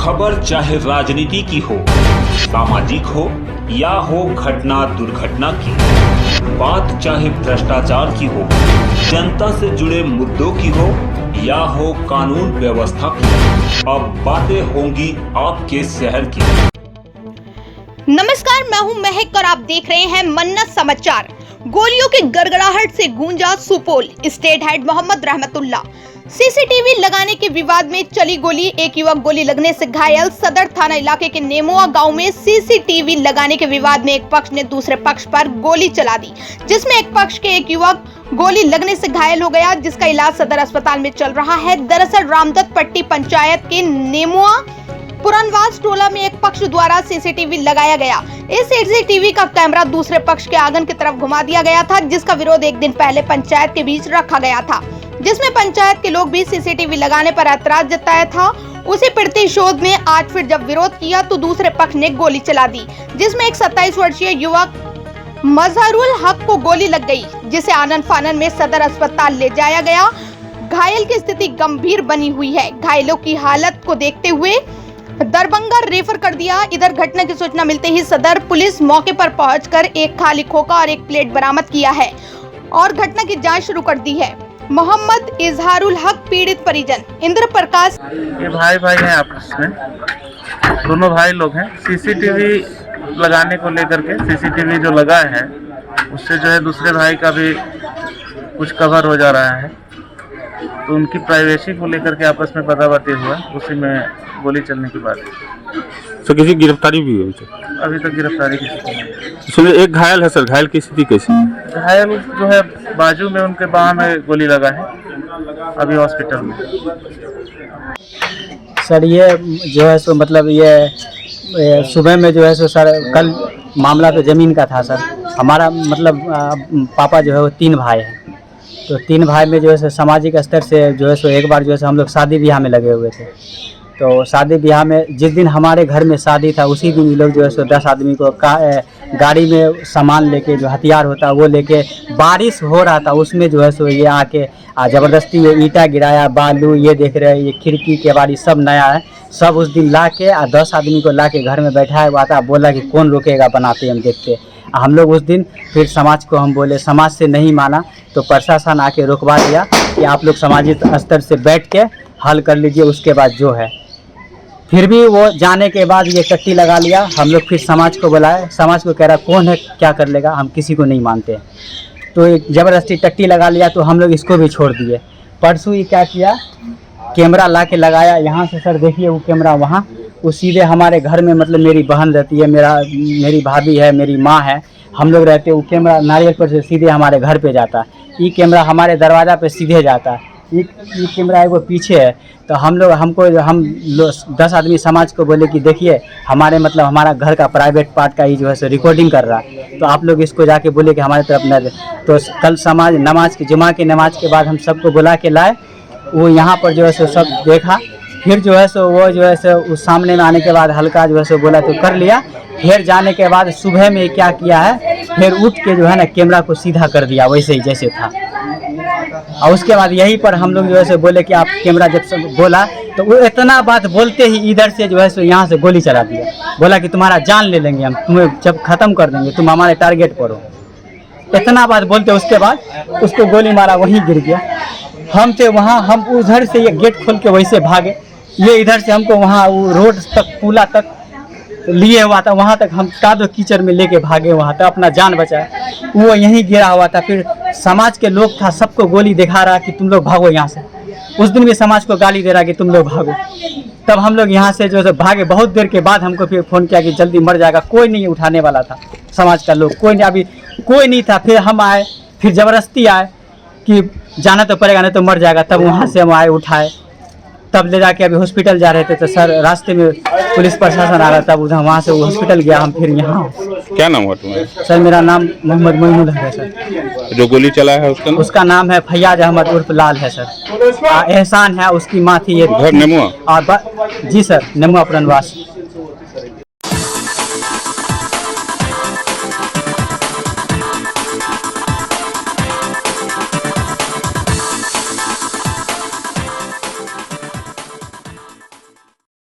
खबर चाहे राजनीति की हो, सामाजिक हो या हो घटना दुर्घटना की, बात चाहे भ्रष्टाचार की हो, जनता से जुड़े मुद्दों की हो या हो कानून व्यवस्था की, अब बातें होंगी आपके शहर की। नमस्कार, मैं हूं महक और आप देख रहे हैं मन्नत समाचार। गोलियों की गड़गड़ाहट से गूंजा सुपौल। स्टेट हेड मोहम्मद रहमतुल्लाह। सीसीटीवी लगाने के विवाद में चली गोली, एक युवक गोली लगने से घायल। सदर थाना इलाके के नेमुआ गांव में सीसीटीवी लगाने के विवाद में एक पक्ष ने दूसरे पक्ष पर गोली चला दी, जिसमें एक पक्ष के एक युवक गोली लगने से घायल हो गया, जिसका इलाज सदर अस्पताल में चल रहा है। दरअसल रामदत्त पट्टी पंचायत के नेमुआ पुरनवास टोला में एक पक्ष द्वारा सीसीटीवी लगाया गया। इस सीसीटीवी का कैमरा दूसरे पक्ष के आंगन की तरफ घुमा दिया गया था, जिसका विरोध एक दिन पहले पंचायत के बीच रखा गया था, जिसमें पंचायत के लोग भी सीसीटीवी लगाने पर ऐतराज जताया था। उसी प्रतिशोध में आज फिर जब विरोध किया तो दूसरे पक्ष ने गोली चला दी, जिसमें एक 27 वर्षीय युवक मजहरुल हक को गोली लग गई, जिसे आनन फानन में सदर अस्पताल ले जाया गया। घायल की स्थिति गंभीर बनी हुई है। घायलों की हालत को देखते हुए दरभंगा रेफर कर दिया। इधर घटना की सूचना मिलते ही सदर पुलिस मौके पर पहुंचकर एक खाली खोखा और एक प्लेट बरामद किया है और घटना की जांच शुरू कर दी है। मोहम्मद इजहारुल हक पीड़ित परिजन इंद्र प्रकाश। ये भाई हैं आपस में, दोनों भाई लोग हैं। सीसीटीवी लगाने को लेकर के सीसीटीवी जो लगा है उससे जो है दूसरे भाई का भी कुछ कवर हो जा रहा है, तो उनकी प्राइवेसी को लेकर के आपस में बदाबाती हुआ, उसी में गोली चलने की बात है। सर किसी गिरफ्तारी भी हुई? अभी तक गिरफ्तारी की स्थिति नहीं। इसमें एक घायल है सर, घायल की स्थिति कैसी? घायल जो है बाजू में उनके बाह में गोली लगा है, अभी हॉस्पिटल में। सर ये जो है सो मतलब ये सुबह में जो है सो सर कल मामला तो ज़मीन का था सर। हमारा मतलब पापा जो है वो 3 भाई हैं, तो 3 भाई में जो है सामाजिक स्तर से जो है सो एक बार जो है हम लोग शादी ब्याह में लगे हुए थे। तो शादी ब्याह में जिस दिन हमारे घर में शादी था उसी दिन ये लोग जो है सो 10 आदमी को गाड़ी में सामान लेके, जो हथियार होता है वो लेके, बारिश हो रहा था उसमें जो है सो ये आके ज़बरदस्ती ये ईंटा गिराया, बालू, ये देख रहे हैं ये खिड़की के बारी सब नया है, सब उस दिन ला के 10 आदमी को ला के घर में बैठाया हुआ था। बोला कि कौन रोकेगा, बनाते हम देखते। हम लोग उस दिन फिर समाज को हम बोले, समाज से नहीं माना तो प्रशासन आके रोकवा दिया कि आप लोग सामाजिक स्तर से बैठ के हल कर लीजिए, उसके बाद जो है। फिर भी वो जाने के बाद ये टट्टी लगा लिया। हम लोग फिर समाज को बुलाए, समाज को कह रहा कौन है क्या कर लेगा, हम किसी को नहीं मानते। तो ज़बरदस्ती टट्टी लगा लिया, तो हम लोग इसको भी छोड़ दिए। परसों ये क्या किया, कैमरा ला के लगाया यहाँ से सर, देखिए वो कैमरा वहाँ, वो सीधे हमारे घर में, मतलब मेरी बहन रहती है, मेरी भाभी है, मेरी माँ है, हम लोग रहते हैं। वो कैमरा नारियल पर से सीधे हमारे घर पे जाता है। ये कैमरा हमारे दरवाज़ा पे सीधे जाता है। ये कैमरा वो पीछे है। तो हम 10 आदमी समाज को बोले कि देखिए हमारे मतलब हमारा घर का प्राइवेट पार्ट का ही जो है सो रिकॉर्डिंग कर रहा है, तो आप लोग इसको जाके बोले कि हमारे तरफ न दे। तो कल समाज नमाज की जुमा की नमाज के बाद हम सबको बुला के लाए। वो यहाँ पर जो है सो सब देखा, फिर जो है सो वो जो है सो उस सामने में आने के बाद हल्का जो है सो बोला तो कर लिया। फिर जाने के बाद सुबह में क्या किया है, फिर उठ के जो है ना कैमरा को सीधा कर दिया वैसे ही जैसे था। और उसके बाद यहीं पर हम लोग जो है सो बोले कि आप कैमरा जब सब बोला तो वो इतना बात बोलते ही इधर से जो है सो यहाँ से गोली चला दिया। बोला कि तुम्हारा जान ले लेंगे हम, तुम्हें जब ख़त्म कर देंगे, तुम हमारे टारगेट पर हो। इतना बात बोलते उसके बाद उसको गोली मारा, वहीं गिर गया। हम थे वहाँ, हम उधर से ये गेट खोल के वैसे भागे, ये इधर से हमको वहाँ वो रोड तक पुला तक लिए हुआ था, वहाँ तक हम कादो कीचड़ में लेके भागे, वहाँ तक अपना जान बचाया। वो यहीं गिरा हुआ था। फिर समाज के लोग था, सबको गोली दिखा रहा कि तुम लोग भागो यहाँ से। उस दिन भी समाज को गाली दे रहा कि तुम लोग भागो। तब हम लोग यहाँ से जो है भागे। बहुत देर के बाद हमको फिर फ़ोन किया कि जल्दी मर जाएगा, कोई नहीं उठाने वाला था समाज का लोग, कोई नहीं, अभी कोई नहीं था। फिर हम आए, फिर ज़बरदस्ती आए कि जाना तो पड़ेगा, नहीं तो मर जाएगा। तब वहाँ से हम आए, उठाए, तब ले जाके अभी हॉस्पिटल जा रहे थे तो सर रास्ते में पुलिस प्रशासन आ रहा, तब उधर वहाँ से वो हॉस्पिटल गया। हम फिर यहाँ। क्या नाम हुआ तुम्हारा? सर मेरा नाम मोहम्मद मोइनुल है सर। जो गोली चला है उसका नाम है फैयाज अहमद उर्फ लाल है सर। एहसान है, उसकी माँ थी ये। घर नेमुआ? जी सर, नेमुआ पुरनवास।